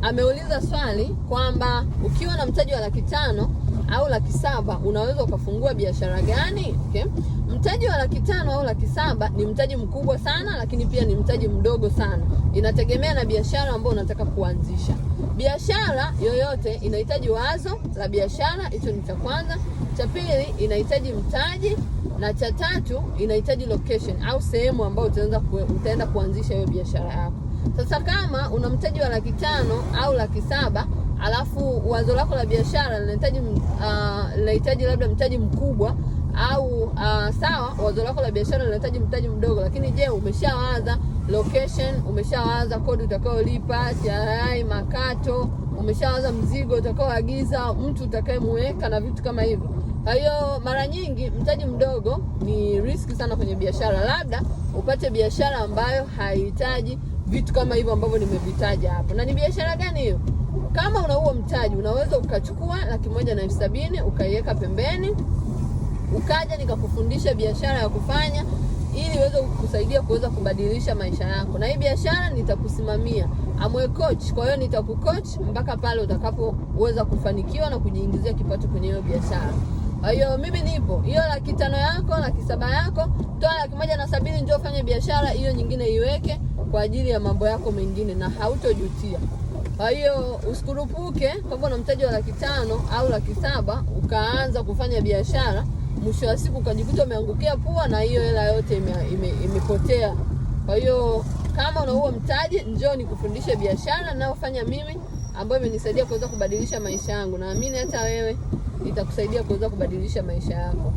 ameuliza swali kwamba ukiwa na mtaji wa 500,000 au 700,000 unaweza ukafungua biashara gani? Okay. Mtaji wa 500,000 au 700,000 ni mtaji mkubwa sana, lakini pia ni mtaji mdogo sana. Inategemea na biashara ambayo unataka kuanzisha. Biashara yoyote inahitaji wazo la biashara, hicho ni cha kwanza. Cha pili inahitaji mtaji, na cha tatu inahitaji location au sehemu ambayo utaenda kuanzisha hiyo biashara yako. Sasa kama una mtaji wa 500,000 au 700,000 alafu wazo lako la biashara linahitaji labda mtaji mkubwa au sawa, wazo lako la biashara linahitaji mtaji mdogo, lakini je, umeshawaza location, umeshawaza kodi utakayolipa, TRA, makato, umeshawaza mzigo utakaoagiza, mtu utakayemweka na vitu kama hivyo? Kwa hiyo mara nyingi mtaji mdogo ni riski sana kwenye biashara. Labda upate biashara ambayo haihitaji vitu kama hivyo ambavyo nimevitaja hapo. Na ni biashara gani hiyo? Kama una huo mtaji, unaweza ukachukua 170,000 ukaiweka pembeni, ukaja nikakufundisha biashara ya kufanya ili iweze kukusaidia kuweza kubadilisha maisha yako. Na hii biashara nitakusimamia, amwe coach. Kwa hiyo nitakucoach mpaka pale utakapoweza kufanikiwa na kujiingizia kipato kwenye hiyo biashara. Kwa hiyo mimi nipo. Hiyo 500,000 yako, 700,000 yako, toa 170,000 njoo fanye biashara, hiyo nyingine iweke kwa ajili ya mambo yako mengine na hautojutia. Kwa hiyo usikurupuke kama una mtaji wa 500,000 au 700,000 ukaanza kufanya biashara, mwisho wa siku ukajikuta umeangukia pua na hiyo hela yote imepotea. Kwa hiyo kama una huo mtaji, njoo nikufundishe biashara ninayofanya mimi ambayo imenisaidia kuweza kubadilisha maisha yangu. Naamini hata wewe itakusaidia kuweza kubadilisha maisha yako.